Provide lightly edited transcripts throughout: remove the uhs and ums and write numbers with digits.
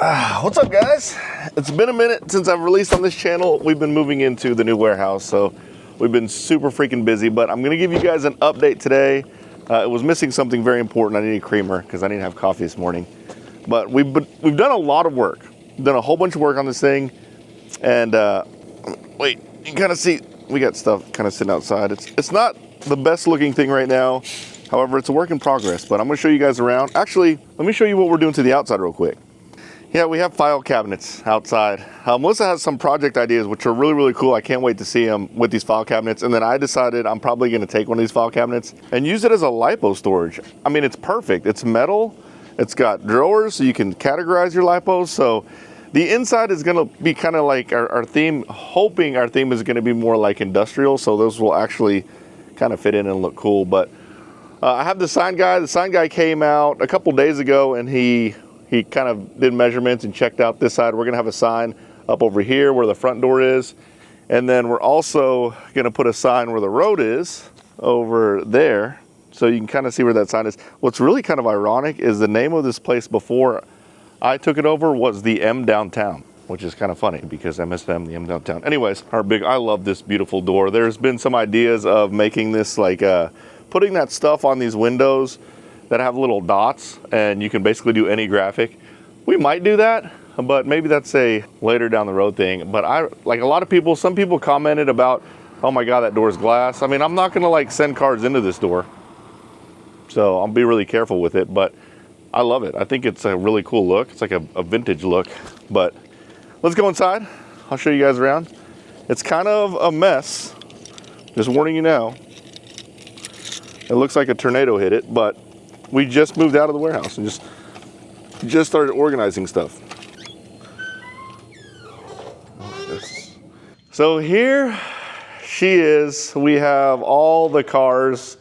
What's up, guys? It's been a minute since I've released on this channel. We've been moving into the new warehouse, so we've been super freaking busy, but I'm gonna give you guys an update today. It was missing something very important. I need a creamer because I didn't have coffee this morning. But we've done a lot of work. We've done a whole bunch of work on this thing. And wait, you can kind of see, we got stuff kind of sitting outside. It's not the best looking thing right now. However, it's a work in progress, but I'm gonna show you guys around. Actually, let me show you what we're doing to the outside real quick. Yeah, we have file cabinets outside. Melissa has some project ideas, which are really, really cool. I can't wait to see them with these file cabinets. And then I decided I'm probably gonna take one of these file cabinets and use it as a lipo storage. I mean, it's perfect. It's metal. It's got drawers, so you can categorize your lipos. So the inside is gonna be kind of like our theme, hoping our theme is gonna be more like industrial. So those will actually kind of fit in and look cool. But I have the sign guy. The sign guy came out a couple days ago and he kind of did measurements and checked out this side. We're gonna have a sign up over here where the front door is. And then we're also gonna put a sign where the road is over there. So you can kind of see where that sign is. What's really kind of ironic is the name of this place before I took it over was the M Downtown, which is kind of funny because MSM, the M Downtown. Anyways, I love this beautiful door. There's been some ideas of making this like, putting that stuff on these windows that have little dots and you can basically do any graphic. We might do that, but maybe that's a later down the road thing. But like a lot of people, some people commented about, oh my God, that door's glass. I mean, I'm not gonna like send cars into this door. So I'll be really careful with it, but I love it. I think it's a really cool look. It's like a vintage look, but let's go inside. I'll show you guys around. It's kind of a mess. Just warning you now. It looks like a tornado hit it, but we just moved out of the warehouse and just started organizing stuff. So here she is. We have all the cars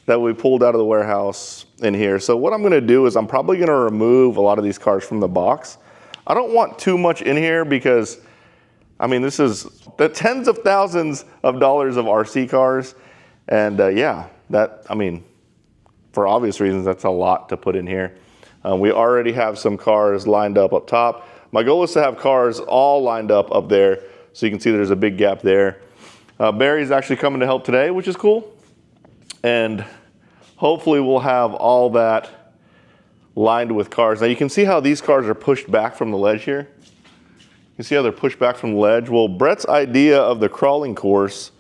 that we pulled out of the warehouse in here. So what I'm gonna do is I'm probably gonna remove a lot of these cars from the box. I don't want too much in here because, I mean, this is the tens of thousands of dollars of RC cars. And yeah, I mean, for obvious reasons, that's a lot to put in here. We already have some cars lined up top. My goal is to have cars all lined up there. So you can see there's a big gap there. Barry's actually coming to help today, which is cool. And hopefully we'll have all that lined with cars. Now you can see how these cars are pushed back from the ledge here. You can see how they're pushed back from the ledge. Well, Brett's idea of the crawling course,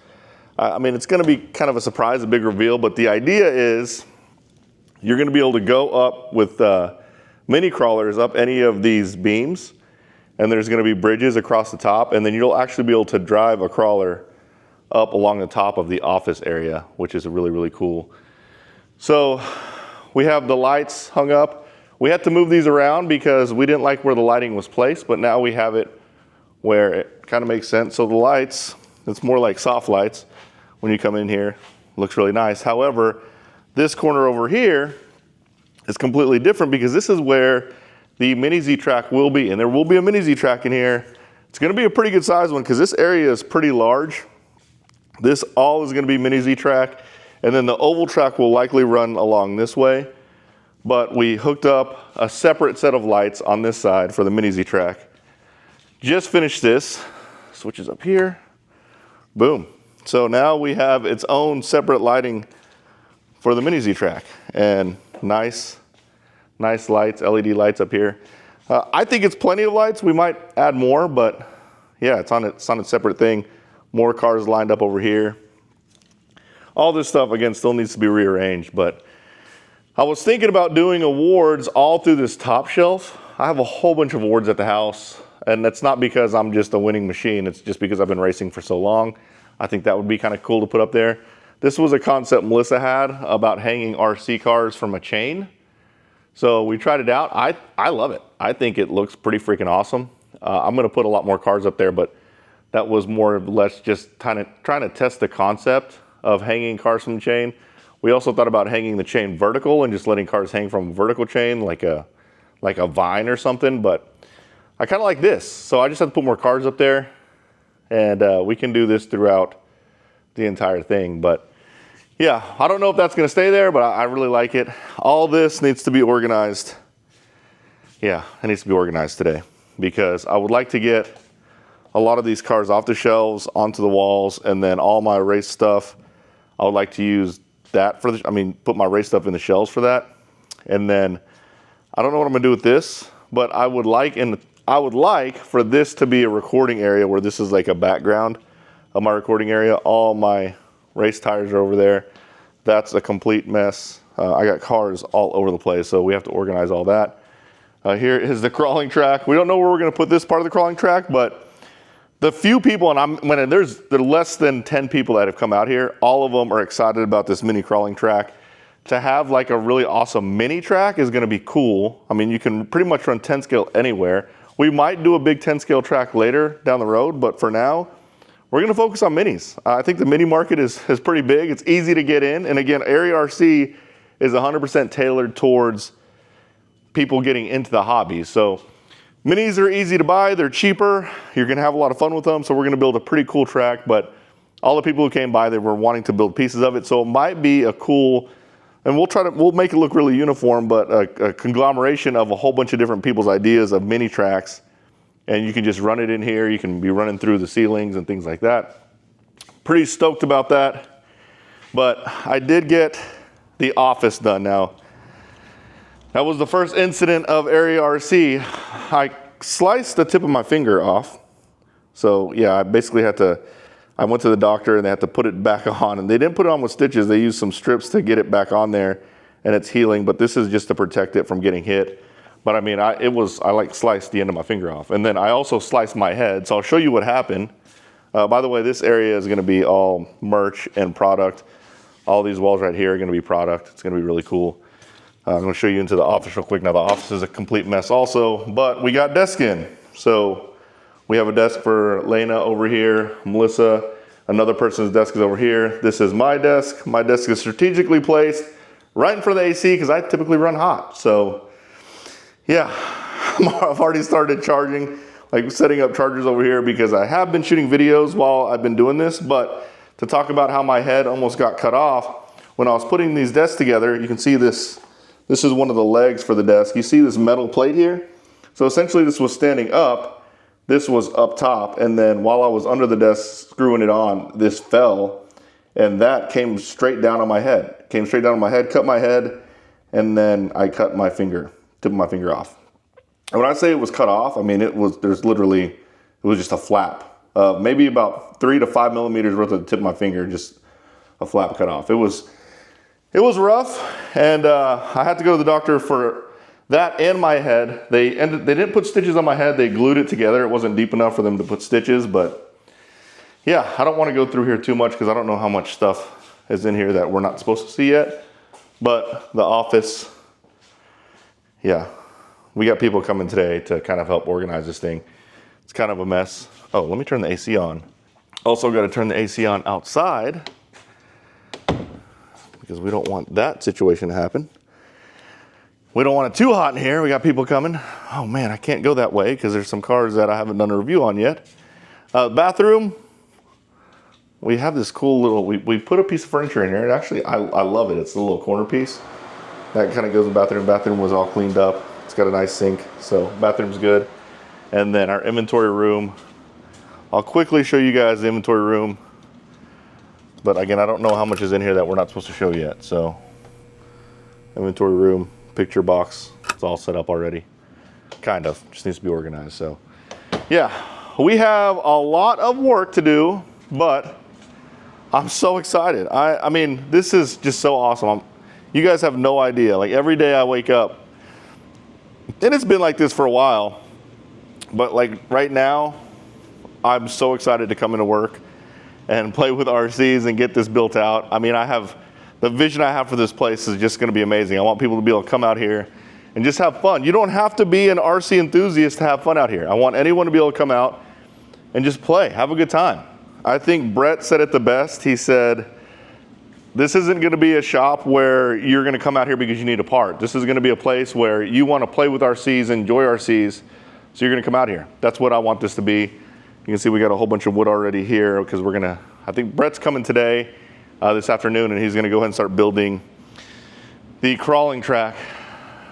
I mean, it's gonna be kind of a surprise, a big reveal, but the idea is you're gonna be able to go up with mini crawlers up any of these beams, and there's gonna be bridges across the top, and then you'll actually be able to drive a crawler up along the top of the office area, which is really, really cool. So we have the lights hung up. We had to move these around because we didn't like where the lighting was placed, but now we have it where it kind of makes sense. So the lights, it's more like soft lights when you come in here. Looks really nice. However, this corner over here is completely different because this is where the mini Z-Track will be, and there will be a mini Z-Track in here. It's gonna be a pretty good size one because this area is pretty large. This all is gonna be mini Z-Track, and then the oval track will likely run along this way, but we hooked up a separate set of lights on this side for the mini Z-Track. Just finished this, switches up here, boom. So now we have its own separate lighting for the mini Z-Track, and nice lights, LED lights up here. I think it's plenty of lights. We might add more, but yeah, it's on a separate thing. More cars lined up over here. All this stuff, again, still needs to be rearranged, but I was thinking about doing awards all through this top shelf. I have a whole bunch of awards at the house, and that's not because I'm just a winning machine. It's just because I've been racing for so long. I think that would be kind of cool to put up there. This was a concept Melissa had about hanging RC cars from a chain. So we tried it out. I love it. I think it looks pretty freaking awesome. I'm gonna put a lot more cars up there, but that was more or less just trying to test the concept of hanging cars from the chain. We also thought about hanging the chain vertical and just letting cars hang from a vertical chain like a vine or something, but I kind of like this. So I just have to put more cars up there, and we can do this throughout the entire thing. But yeah, I don't know if that's gonna stay there, but I really like it. All this needs to be organized. Yeah, it needs to be organized today. because I would like to get a lot of these cars off the shelves onto the walls, and then all my race stuff, I would like to use that for put my race stuff in the shelves for that. And then I don't know what I'm gonna do with this, but I would like for this to be a recording area where this is like a background of my recording area. All my race tires are over there. That's a complete mess. I got cars all over the place, so we have to organize all that. Here is the crawling track. We don't know where we're gonna put this part of the crawling track, but the few people, and there are less than 10 people that have come out here, all of them are excited about this mini crawling track. To have like a really awesome mini track is gonna be cool. I mean, you can pretty much run 10 scale anywhere. We might do a big 10 scale track later down the road, but for now, we're gonna focus on minis. I think the mini market is pretty big. It's easy to get in. And again, Area RC is 100% tailored towards people getting into the hobby. So minis are easy to buy, they're cheaper, you're gonna have a lot of fun with them, so we're gonna build a pretty cool track, but all the people who came by, they were wanting to build pieces of it, so it might be a cool, and we'll make it look really uniform, but a conglomeration of a whole bunch of different people's ideas of mini tracks, and you can just run it in here, you can be running through the ceilings and things like that. Pretty stoked about that, but I did get the office done now. That was the first incident of Area RC. I sliced the tip of my finger off. So yeah, I basically I went to the doctor and they had to put it back on, and they didn't put it on with stitches. They used some strips to get it back on there, and it's healing, but this is just to protect it from getting hit. But I mean, I like sliced the end of my finger off. And then I also sliced my head. So I'll show you what happened. By the way, this area is gonna be all merch and product. All these walls right here are gonna be product. It's gonna be really cool. I'm gonna show you into the office real quick. Now the office is a complete mess also, but we got desk in. So we have a desk for Lena over here, Melissa, another person's desk is over here. This is my desk. My desk is strategically placed right in front of the AC because I typically run hot. So yeah, I've already started charging, like setting up chargers over here because I have been shooting videos while I've been doing this, but to talk about how my head almost got cut off, when I was putting these desks together, you can see this. This is one of the legs for the desk. You see this metal plate here? So essentially this was standing up, this was up top, and then while I was under the desk screwing it on, this fell, and that came straight down on my head. Came straight down on my head, cut my head, and then I cut my finger, tip of my finger off. And when I say it was cut off, I mean it was just a flap. Maybe about 3 to 5 millimeters worth of the tip of my finger, just a flap cut off. It was rough, and I had to go to the doctor for that and my head. They didn't put stitches on my head, they glued it together. It wasn't deep enough for them to put stitches, but yeah, I don't want to go through here too much because I don't know how much stuff is in here that we're not supposed to see yet. But the office, yeah, we got people coming today to kind of help organize this thing. It's kind of a mess. Oh, let me turn the AC on. Also got to turn the AC on outside because we don't want that situation to happen. We don't want it too hot in here. We got people coming. Oh man, I can't go that way because there's some cars that I haven't done a review on yet. Bathroom, we have this cool little, we put a piece of furniture in here. And actually, I love it. It's a little corner piece. That kind of goes in the bathroom. Bathroom was all cleaned up. It's got a nice sink, so bathroom's good. And then our inventory room. I'll quickly show you guys the inventory room. But again, I don't know how much is in here that we're not supposed to show yet. So inventory room, picture box, it's all set up already. Kind of, just needs to be organized. So yeah, we have a lot of work to do, but I'm so excited. I mean, this is just so awesome. You guys have no idea. Like every day I wake up, and it's been like this for a while, but like right now, I'm so excited to come into work and play with RCs and get this built out. I mean, the vision I have for this place is just gonna be amazing. I want people to be able to come out here and just have fun. You don't have to be an RC enthusiast to have fun out here. I want anyone to be able to come out and just play, have a good time. I think Brett said it the best. He said, this isn't gonna be a shop where you're gonna come out here because you need a part. This is gonna be a place where you wanna play with RCs, enjoy RCs, so you're gonna come out here. That's what I want this to be. You can see we got a whole bunch of wood already here because I think Brett's coming today, this afternoon, and he's gonna go ahead and start building the crawling track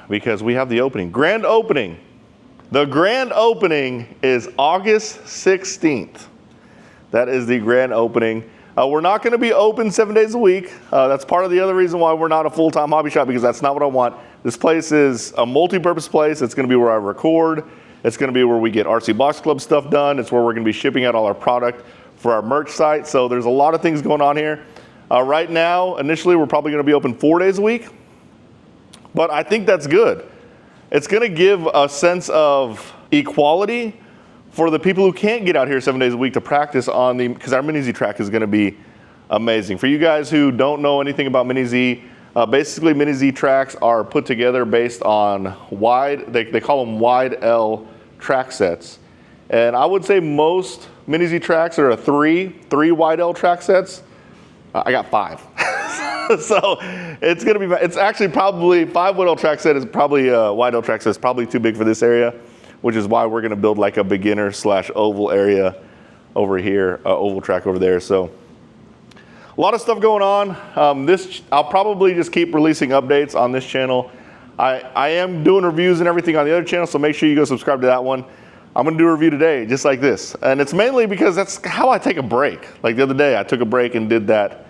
because we have the opening. Grand opening The grand opening is August 16th. That is the grand opening. We're not going to be open 7 days a week. That's part of the other reason why we're not a full-time hobby shop, because that's not what I want. This place is a multi-purpose place. It's going to be where I record. It's going to be where we get RC Box Club stuff done. It's where we're going to be shipping out all our product for our merch site. So there's a lot of things going on here. Right now, initially, we're probably going to be open 4 days a week, but I think that's good. It's going to give a sense of equality for the people who can't get out here 7 days a week to practice on the, because our Mini Z track is going to be amazing. For you guys who don't know anything about Mini Z, basically Mini Z tracks are put together based on wide, they call them wide L track sets. And I would say most Mini Z tracks are three wide L track sets. I got 5. So it's going to be, it's actually probably 5 wide L track set is probably, wide L track set is probably too big for this area, which is why we're going to build like a beginner / oval area over here, oval track over there. So a lot of stuff going on. I'll probably just keep releasing updates on this channel. I am doing reviews and everything on the other channel, so make sure you go subscribe to that one. I'm going to do a review today, just like this. And it's mainly because that's how I take a break. Like the other day, I took a break and did that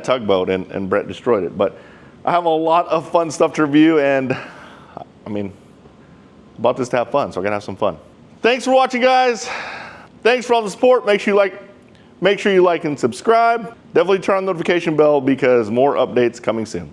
tugboat, and Brett destroyed it. But I have a lot of fun stuff to review, and I mean, bought this to have fun, so I gotta have some fun. Thanks for watching, guys. Thanks for all the support. Make sure you like and subscribe. Definitely turn on the notification bell because more updates coming soon.